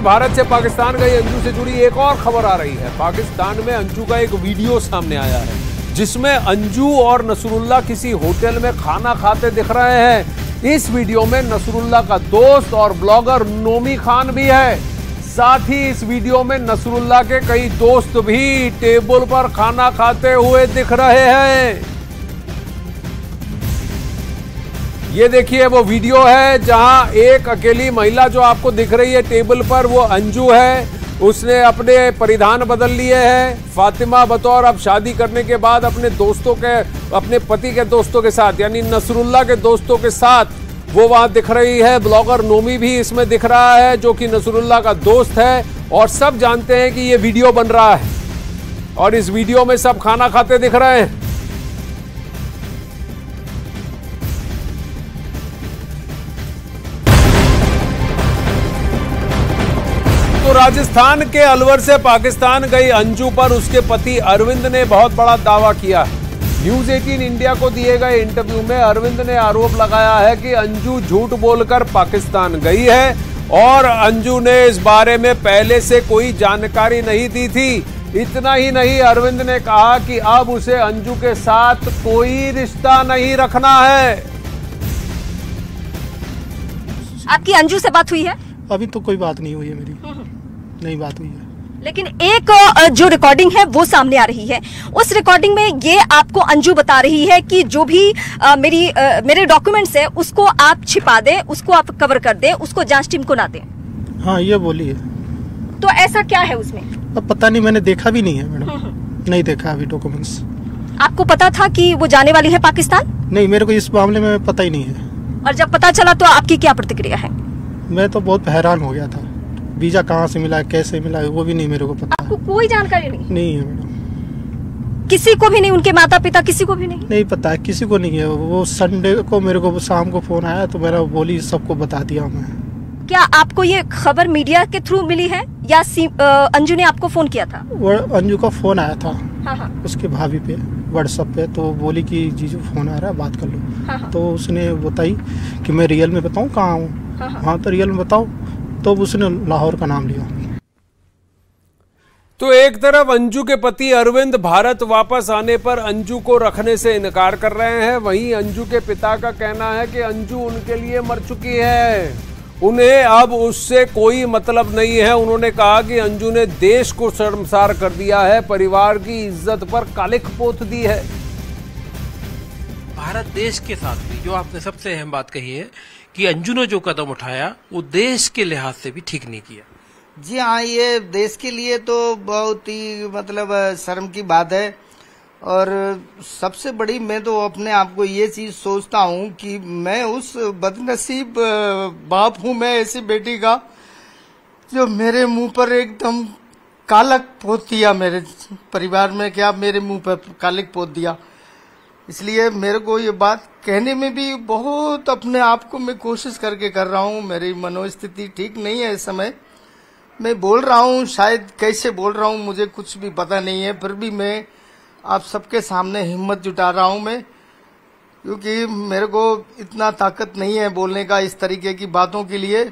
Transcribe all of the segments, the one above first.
भारत से पाकिस्तान गई अंजू से जुड़ी एक और खबर आ रही है। पाकिस्तान में अंजू का एक वीडियो सामने आया है जिसमें अंजू और नसरुल्लाह किसी होटल में खाना खाते दिख रहे हैं। इस वीडियो में नसरुल्लाह का दोस्त और ब्लॉगर नोमी खान भी है। साथ ही इस वीडियो में नसरुल्लाह के कई दोस्त भी टेबल पर खाना खाते हुए दिख रहे हैं। ये देखिए वो वीडियो है जहां एक अकेली महिला जो आपको दिख रही है टेबल पर, वो अंजू है। उसने अपने परिधान बदल लिए हैं। फातिमा बतौर अब शादी करने के बाद अपने पति के दोस्तों के साथ यानी नसरुल्लाह के दोस्तों के साथ वो वहां दिख रही है। ब्लॉगर नोमी भी इसमें दिख रहा है जो कि नसरुल्लाह का दोस्त है और सब जानते हैं कि ये वीडियो बन रहा है और इस वीडियो में सब खाना खाते दिख रहे हैं। तो राजस्थान के अलवर से पाकिस्तान गई अंजू पर उसके पति अरविंद ने बहुत बड़ा दावा किया। न्यूज 18 इंडिया को दिए गए इंटरव्यू में अरविंद ने आरोप लगाया है कि अंजू झूठ बोलकर पाकिस्तान गई है और अंजू ने इस बारे में पहले से कोई जानकारी नहीं दी थी। इतना ही नहीं, अरविंद ने कहा कि अब उसे अंजू के साथ कोई रिश्ता नहीं रखना है। आपकी अंजू से बात हुई है? अभी तो कोई बात नहीं हुई है, मेरी नहीं बात हुई है। लेकिन एक जो रिकॉर्डिंग है वो सामने आ रही है। उस रिकॉर्डिंग में ये आपको अंजू बता रही है कि जो भी मेरे डॉक्यूमेंट्स है उसको आप छिपा दें, उसको आप कवर कर दें, उसको जांच टीम को ना दें। हाँ, ये बोली है। तो ऐसा क्या है उसमें? अब पता नहीं, मैंने देखा भी नहीं है मैडम। नहीं देखा अभी डॉक्यूमेंट्स। आपको पता था कि वो जाने वाली है पाकिस्तान? नहीं, मेरे को इस मामले में पता ही नहीं है। और जब पता चला तो आपकी क्या प्रतिक्रिया है? मैं तो बहुत हैरान हो गया था। वीजा कहाँ से मिला, कैसे मिला, वो भी नहीं मेरे को पता। आपको कोई जानकारी नहीं है मैडम? किसी को भी नहीं? उनके माता पिता किसी को भी नहीं पता है, किसी को नहीं है। वो संडे को मेरे को शाम को फोन आया तो मेरा बोली सबको बता दिया मैं। क्या आपको ये खबर मीडिया के थ्रू मिली है या अंजू ने आपको फोन किया था? वो अंजू का फोन आया था। हाँ। उसके भाभी पे व्हाट्सएप पे, तो बोली कि जीजू फोन आ रहा है, बात कर लो। हाँ। तो उसने बताई कि मैं रियल में बताऊँ कहाँ हूँ। हाँ, तो रियल में बताओ। तो उसने लाहौर का नाम लिया। तो एक तरफ अंजू के पति अरविंद भारत वापस आने पर अंजू को रखने से इनकार कर रहे हैं, वहीं अंजू के पिता का कहना है कि अंजू उनके लिए मर चुकी है, उन्हें अब उससे कोई मतलब नहीं है। उन्होंने कहा कि अंजू ने देश को शर्मसार कर दिया है, परिवार की इज्जत पर कालिख पोत दी है। भारत देश के साथ भी जो आपने सबसे अहम बात कही है कि अंजू ने जो कदम उठाया वो देश के लिहाज से भी ठीक नहीं किया। जी हाँ, ये देश के लिए तो बहुत ही शर्म की बात है। और सबसे बड़ी मैं तो अपने आप को ये चीज सोचता हूँ कि मैं उस बदनसीब बाप हूँ, मैं ऐसी बेटी का जो मेरे मुंह पर एकदम कालक पोत दिया, मेरे परिवार में क्या मेरे मुंह पर कालिक पोत दिया। इसलिए मेरे को ये बात कहने में भी बहुत अपने आप को मैं कोशिश करके कर रहा हूँ। मेरी मनोस्थिति ठीक नहीं है इस समय। मैं बोल रहा हूँ, शायद कैसे बोल रहा हूँ मुझे कुछ भी पता नहीं है, फिर भी मैं आप सबके सामने हिम्मत जुटा रहा हूँ मैं, क्योंकि मेरे को इतना ताकत नहीं है बोलने का इस तरीके की बातों के लिए।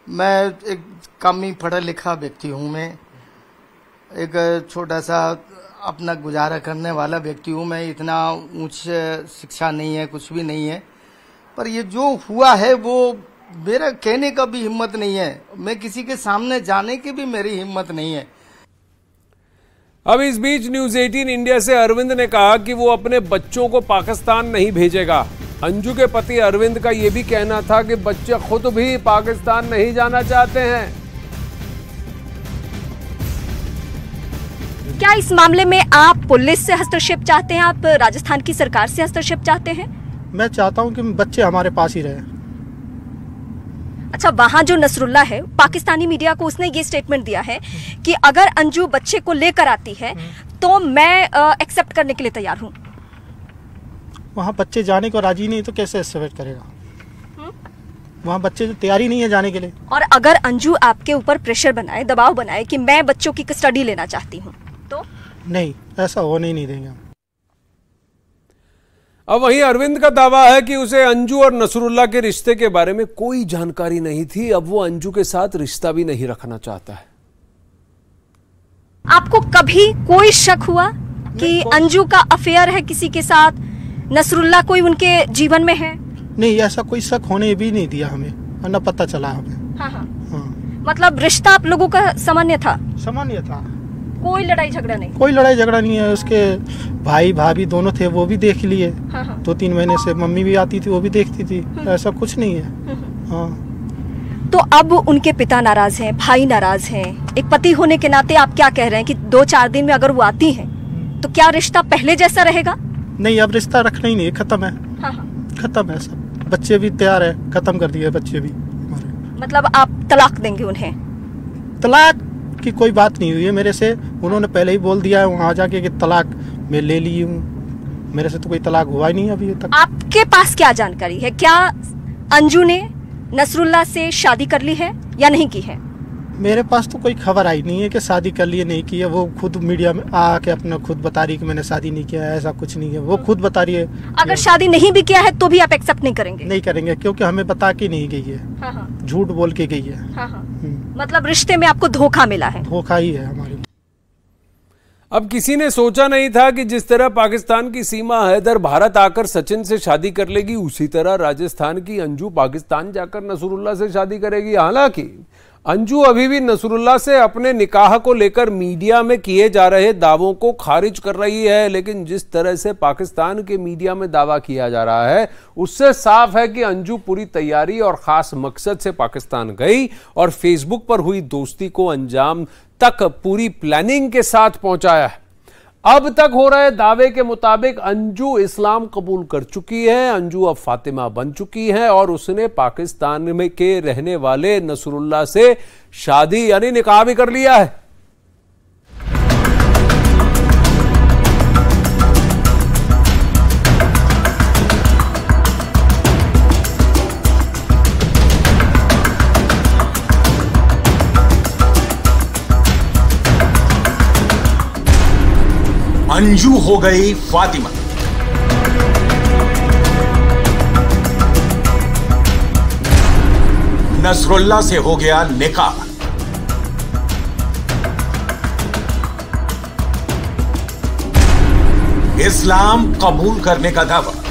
मैं एक कम ही पढ़ा लिखा व्यक्ति हूँ, मैं एक छोटा सा अपना गुजारा करने वाला व्यक्ति हूँ। मैं इतना उच्च शिक्षा नहीं है, कुछ भी नहीं है। पर ये जो हुआ है वो मेरा कहने का भी हिम्मत नहीं है, मैं किसी के सामने जाने की भी मेरी हिम्मत नहीं है। अब इस बीच न्यूज 18 इंडिया से अरविंद ने कहा कि वो अपने बच्चों को पाकिस्तान नहीं भेजेगा। अंजू के पति अरविंद का ये भी कहना था कि बच्चे खुद भी पाकिस्तान नहीं जाना चाहते हैं। क्या इस मामले में आप पुलिस से हस्तक्षेप चाहते हैं? आप राजस्थान की सरकार से हस्तक्षेप चाहते हैं? मैं चाहता हूं कि बच्चे हमारे पास ही रहे। अच्छा, वहाँ जो नसरुल्लाह है, पाकिस्तानी मीडिया को उसने ये स्टेटमेंट दिया है कि अगर अंजू बच्चे को लेकर आती है तो मैं एक्सेप्ट करने के लिए तैयार हूँ। वहाँ बच्चे जाने को राजी नहीं तो कैसे एक्सेप्ट करेगा? वहाँ बच्चे तैयारी नहीं है जाने के लिए। और अगर अंजू आपके ऊपर प्रेशर बनाए, दबाव बनाए कि मैं बच्चों की कस्टडी लेना चाहती हूँ तो? नहीं, ऐसा होने ही नहीं देंगे। अब वहीं अरविंद का दावा है कि उसे अंजू और नसरुल्लाह के रिश्ते के बारे में कोई जानकारी नहीं थी। अब वो अंजू के साथ रिश्ता भी नहीं रखना चाहता है। आपको कभी कोई शक हुआ कि अंजू का अफेयर है किसी के साथ, नसरुल्लाह कोई उनके जीवन में है? नहीं, ऐसा कोई शक होने भी नहीं दिया हमें, न पता चला हमें। हाँ। हाँ। मतलब रिश्ता आप लोगों का सामान्य था? सामान्य था, कोई लड़ाई झगड़ा नहीं? कोई लड़ाई झगड़ा नहीं है। उसके भाई भाभी दोनों थे, वो भी देख लिए। हाँ। 2-3 महीने से मम्मी भी आती थी, वो भी देखती थी। ऐसा कुछ नहीं है। हाँ। तो अब उनके पिता नाराज हैं, भाई नाराज हैं, एक पति होने के नाते आप क्या कह रहे हैं कि 2-4 दिन में अगर वो आती हैं तो क्या रिश्ता पहले जैसा रहेगा? नहीं, अब रिश्ता रखना ही नहीं है, खत्म है। हाँ। खत्म है सब। बच्चे भी तैयार है, खत्म कर दिए बच्चे भी हमारे। मतलब आप तलाक देंगे उन्हें? तलाक की कोई बात नहीं हुई है मेरे से। उन्होंने पहले ही बोल दिया है वहाँ जाके कि तलाक मैं ले ली हूँ। मेरे से तो कोई तलाक हुआ ही नहीं अभी तक। आपके पास क्या जानकारी है? क्या अंजू ने नसरुल्लाह से शादी कर ली है या नहीं की है? मेरे पास तो कोई खबर आई नहीं है कि शादी कर ली है नहीं की है। वो खुद मीडिया में आके अपना खुद बता रही है कि मैंने शादी नहीं किया है। ऐसा कुछ नहीं है, वो खुद बता रही है। अगर शादी नहीं भी किया है तो भी आप एक्सेप्ट नहीं करेंगे? नहीं करेंगे, क्योंकि हमें बता के नहीं गई है। हाँ। झूठ बोल के गई है। हाँ। मतलब रिश्ते में आपको धोखा मिला है? धोखा ही है हमारी। अब किसी ने सोचा नहीं था कि जिस तरह पाकिस्तान की सीमा हैदर भारत आकर सचिन से शादी कर लेगी, उसी तरह राजस्थान की अंजू पाकिस्तान जाकर नसरुल्लाह से शादी करेगी। हालांकि अंजू अभी भी नसरुल्लाह से अपने निकाह को लेकर मीडिया में किए जा रहे दावों को खारिज कर रही है, लेकिन जिस तरह से पाकिस्तान के मीडिया में दावा किया जा रहा है उससे साफ है कि अंजू पूरी तैयारी और खास मकसद से पाकिस्तान गई और फेसबुक पर हुई दोस्ती को अंजाम तक पूरी प्लानिंग के साथ पहुंचाया है। अब तक हो रहे दावे के मुताबिक अंजू इस्लाम कबूल कर चुकी है। अंजू अब फातिमा बन चुकी है और उसने पाकिस्तान में के रहने वाले नसरुल्लाह से शादी यानी निकाह भी कर लिया है। अंजू हो गई फातिमा। नसरुल्लाह से हो गया निकाह। इस्लाम कबूल करने का दावा।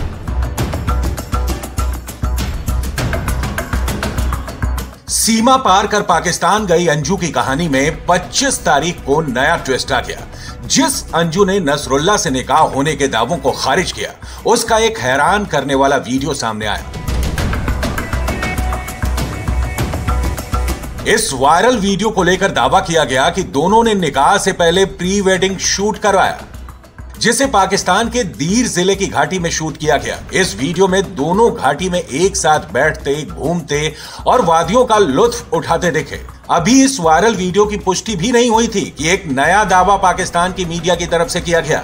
सीमा पार कर पाकिस्तान गई अंजू की कहानी में 25 तारीख को नया ट्विस्ट आ गया। जिस अंजू ने नसरुल्लाह से निकाह होने के दावों को खारिज किया, उसका एक हैरान करने वाला वीडियो सामने आया। इस वायरल वीडियो को लेकर दावा किया गया कि दोनों ने निकाह से पहले प्री वेडिंग शूट करवाया, जिसे पाकिस्तान के दीर जिले की घाटी में शूट किया गया। इस वीडियो में दोनों घाटी में एक साथ बैठते, घूमते और वादियों का लुत्फ उठाते दिखे। अभी इस वायरल वीडियो की पुष्टि भी नहीं हुई थी कि एक नया दावा पाकिस्तान की मीडिया की तरफ से किया गया।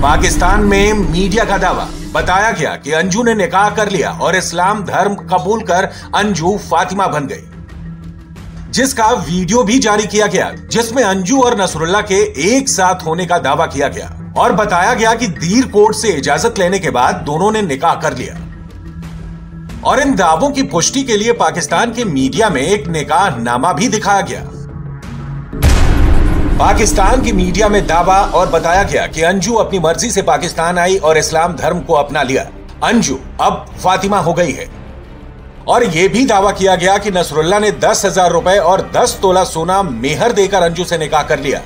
पाकिस्तान में मीडिया का दावा बताया गया कि अंजू ने निकाह कर लिया और इस्लाम धर्म कबूल कर अंजू फातिमा बन गई, जिसका वीडियो भी जारी किया गया, जिसमें अंजू और नसरुल्लाह के एक साथ होने का दावा किया गया और बताया गया कि दीर कोर्ट से इजाजत लेने के बाद दोनों ने निकाह कर लिया। और इन दावों की पुष्टि के लिए पाकिस्तान के मीडिया में एक निकाह नामा भी दिखाया गया। पाकिस्तान की मीडिया में दावा और बताया गया कि अंजू अपनी मर्जी से पाकिस्तान आई और इस्लाम धर्म को अपना लिया। अंजू अब फातिमा हो गई है। और यह भी दावा किया गया कि नसरुल्लाह ने 10,000 रुपए और 10 तोला सोना मेहर देकर अंजू से निकाह कर लिया।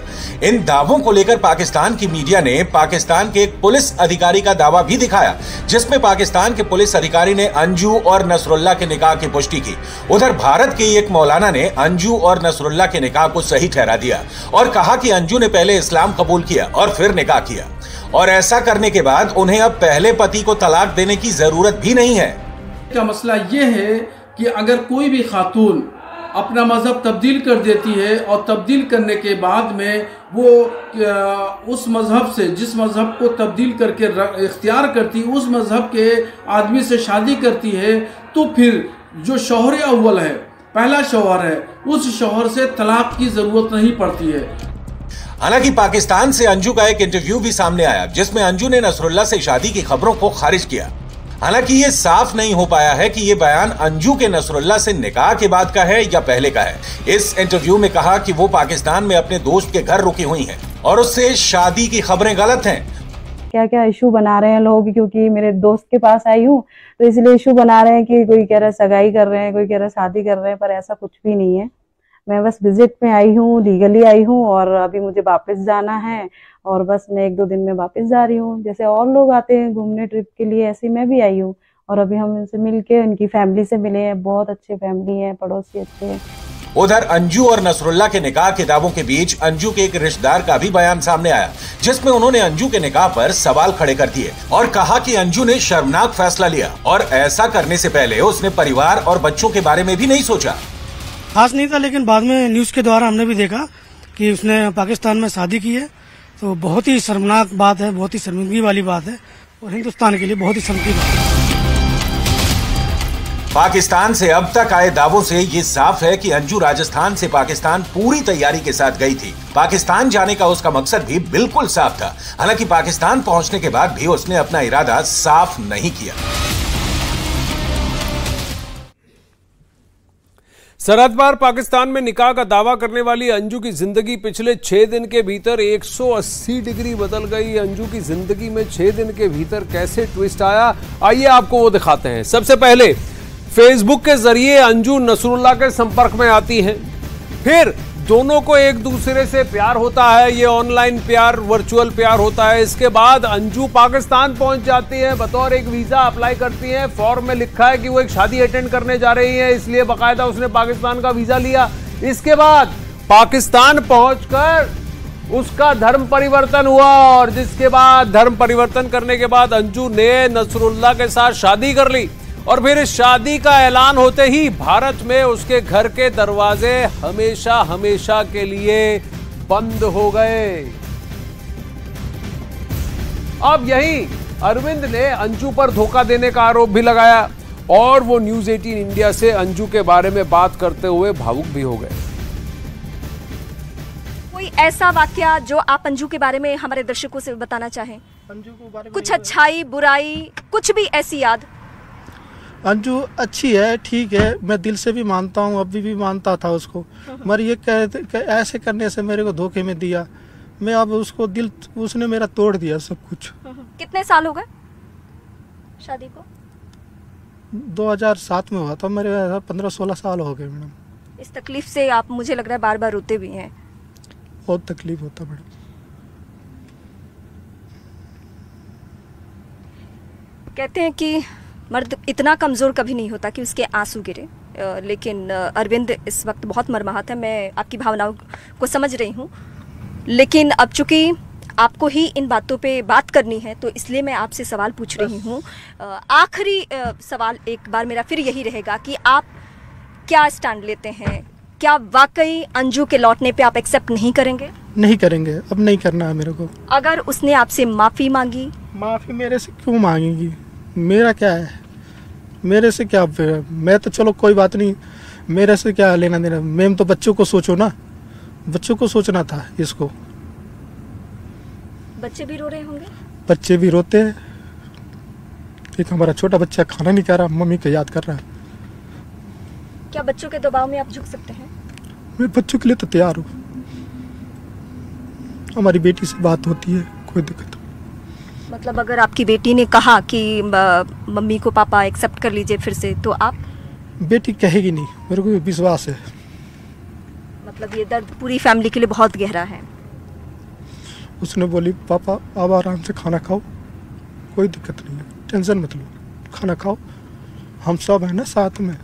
इन दावों को लेकर पाकिस्तान की मीडिया ने पाकिस्तान के एक पुलिस अधिकारी का दावा भी दिखाया, जिसमें पाकिस्तान के पुलिस अधिकारी ने अंजू और नसरुल्लाह के निकाह की पुष्टि की। उधर भारत के एक मौलाना ने अंजू और नसरुल्लाह के निकाह को सही ठहरा दिया और कहा कि अंजू ने पहले इस्लाम कबूल किया और फिर निकाह किया, और ऐसा करने के बाद उन्हें अब पहले पति को तलाक देने की जरूरत भी नहीं है। का मसला ये है कि अगर कोई भी खातून अपना मजहब तब्दील कर देती है और तब्दील करने के बाद में वो उस मजहब से, जिस मजहब को तब्दील करके इख्तियार करती है, उस मजहब के आदमी से शादी करती है, तो फिर जो शौहर अव्वल है, पहला शौहर है, उस शौहर से तलाक की जरूरत नहीं पड़ती है। हालांकि पाकिस्तान से अंजू का एक इंटरव्यू भी सामने आया जिसमें अंजू ने नसरुल्लाह से शादी की खबरों को खारिज किया। हालांकि ये साफ नहीं हो पाया है कि ये बयान अंजू के नसरुल्लाह से निकाह के बाद का है या पहले का है। इस इंटरव्यू में कहा कि वो पाकिस्तान में अपने दोस्त के घर रुकी हुई हैं और उससे शादी की खबरें गलत हैं। क्या क्या इशू बना रहे हैं लोग, क्योंकि मेरे दोस्त के पास आई हूँ तो इसलिए इशू बना रहे हैं कि कोई कह रहा है सगाई कर रहे हैं, कोई कह रहा है शादी कर रहे हैं, पर ऐसा कुछ भी नहीं है। मैं बस विजिट में आई हूँ, लीगली आई हूँ और अभी मुझे वापस जाना है और बस मैं 1-2 दिन में वापस जा रही हूँ। जैसे और लोग आते हैं घूमने ट्रिप के लिए, ऐसे मैं भी आई हूँ और अभी हम इनसे मिलके उनकी फैमिली से मिले हैं। बहुत अच्छे फैमिली है, पड़ोसी अच्छे हैं। उधर अंजू और नसरुल्लाह के निकाह के दावों के बीच अंजू के एक रिश्तेदार का भी बयान सामने आया जिसमें उन्होंने अंजू के निकाह पर सवाल खड़े कर दिए और कहा कि अंजू ने शर्मनाक फैसला लिया और ऐसा करने से पहले उसने परिवार और बच्चों के बारे में भी नहीं सोचा। खास नहीं था, लेकिन बाद में न्यूज के द्वारा हमने भी देखा कि उसने पाकिस्तान में शादी की है, तो बहुत ही शर्मनाक बात है, बहुत ही शर्मिंदगी वाली बात है और हिंदुस्तान के लिए बहुत ही शर्मिंदगी बात है। पाकिस्तान से अब तक आए दावों से ये साफ है कि अंजू राजस्थान से पाकिस्तान पूरी तैयारी के साथ गई थी। पाकिस्तान जाने का उसका मकसद भी बिल्कुल साफ था। हालांकि पाकिस्तान पहुंचने के बाद भी उसने अपना इरादा साफ नहीं किया। सरहद पार पाकिस्तान में निकाह का दावा करने वाली अंजू की जिंदगी पिछले 6 दिन के भीतर 180 डिग्री बदल गई। अंजू की जिंदगी में 6 दिन के भीतर कैसे ट्विस्ट आया, आइए आपको वो दिखाते हैं। सबसे पहले फेसबुक के जरिए अंजू नसरुल्लाह के संपर्क में आती हैं, फिर दोनों को एक दूसरे से प्यार होता है। ये ऑनलाइन प्यार, वर्चुअल प्यार होता है। इसके बाद अंजू पाकिस्तान पहुंच जाती है, बतौर एक वीजा अप्लाई करती है। फॉर्म में लिखा है कि वो एक शादी अटेंड करने जा रही है, इसलिए बाकायदा उसने पाकिस्तान का वीजा लिया। इसके बाद पाकिस्तान पहुंचकर उसका धर्म परिवर्तन हुआ और जिसके बाद धर्म परिवर्तन करने के बाद अंजू ने नसरुल्लाह के साथ शादी कर ली और फिर इस शादी का ऐलान होते ही भारत में उसके घर के दरवाजे हमेशा हमेशा के लिए बंद हो गए। अब यही अरविंद ने अंजू पर धोखा देने का आरोप भी लगाया और वो न्यूज़ 18 इंडिया से अंजू के बारे में बात करते हुए भावुक भी हो गए। कोई ऐसा वाकया जो आप अंजू के बारे में हमारे दर्शकों से बताना चाहें? अंजू के बारे में कुछ अच्छाई, बुराई, कुछ भी ऐसी याद? अंजू अच्छी है, ठीक है, मैं दिल से भी मानता हूँ, अभी भी मानता था उसको, मगर ये ऐसे करने से मेरे को धोखे में दिया। मैं अब उसको दिल, उसने मेरा तोड़ दिया सब कुछ। कितने साल हो गए शादी को? 2007 में हुआ था, मेरे 15-16 साल हो गए मैडम। इस तकलीफ से आप, मुझे लग रहा है, बार बार रोते भी हैं। बहुत तकलीफ होता मैडम। कहते हैं कि मर्द इतना कमज़ोर कभी नहीं होता कि उसके आंसू गिरे, लेकिन अरविंद इस वक्त बहुत मर्माहत है। मैं आपकी भावनाओं को समझ रही हूँ, लेकिन अब चूंकि आपको ही इन बातों पे बात करनी है तो इसलिए मैं आपसे सवाल पूछ रही हूँ। आखिरी सवाल एक बार मेरा फिर यही रहेगा कि आप क्या स्टैंड लेते हैं? क्या वाकई अंजू के लौटने पे आप एक्सेप्ट नहीं करेंगे? नहीं करेंगे, अब नहीं करना है मेरे को। अगर उसने आपसे माफ़ी मांगी? माफ़ी मेरे से क्यों मांगेगी? मेरा क्या है, मेरे से क्या, मैं तो चलो कोई बात नहीं, मेरे से क्या लेना देना। मैम तो बच्चों को सोचो ना, बच्चों को सोचना था इसको। बच्चे भी रो रहे होंगे? बच्चे भी रोते हैं। एक हमारा छोटा बच्चा खाना नहीं खा रहा, मम्मी को याद कर रहा है। क्या बच्चों के दबाव में आप झुक सकते हैं? मैं बच्चों के लिए तो तैयार हूँ। हमारी बेटी से बात होती है, कोई दिक्कत। मतलब अगर आपकी बेटी ने कहा कि मम्मी को पापा एक्सेप्ट कर लीजिए फिर से, तो आप? बेटी कहेगी नहीं, मेरे को विश्वास है। मतलब ये दर्द पूरी फैमिली के लिए बहुत गहरा है। उसने बोली पापा आप आराम से खाना खाओ, कोई दिक्कत नहीं है, टेंशन मत लो, खाना खाओ, हम सब है ना साथ में।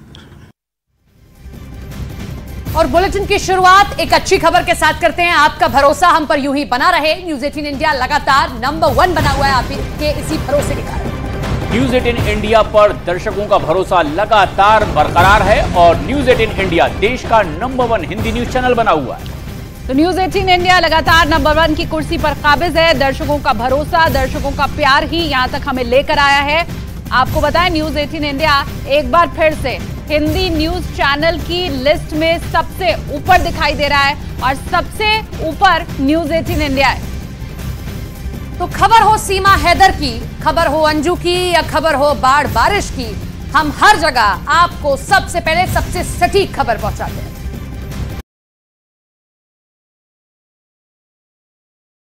और बुलेटिन की शुरुआत एक अच्छी खबर के साथ करते हैं। आपका भरोसा हम पर यूं ही बना रहे। न्यूज़ 18 इंडिया लगातार नंबर 1 बना हुआ है आपके इसी भरोसे के कारण। न्यूज़ 18 इंडिया पर दर्शकों का भरोसा लगातार बरकरार है और न्यूज़ 18 इंडिया देश का नंबर 1 हिंदी न्यूज चैनल बना हुआ है। तो न्यूज़ 18 इंडिया लगातार नंबर 1 की कुर्सी पर काबिज है। दर्शकों का भरोसा, दर्शकों का प्यार ही यहां तक हमें लेकर आया है। आपको बताएं, न्यूज़ 18 इंडिया एक बार फिर से हिंदी न्यूज चैनल की लिस्ट में सबसे ऊपर दिखाई दे रहा है और सबसे ऊपर न्यूज 18 इंडिया है। तो खबर हो सीमा हैदर की, खबर हो अंजू की या खबर हो बाढ़ बारिश की, हम हर जगह आपको सबसे पहले सबसे सटीक खबर पहुंचाते हैं।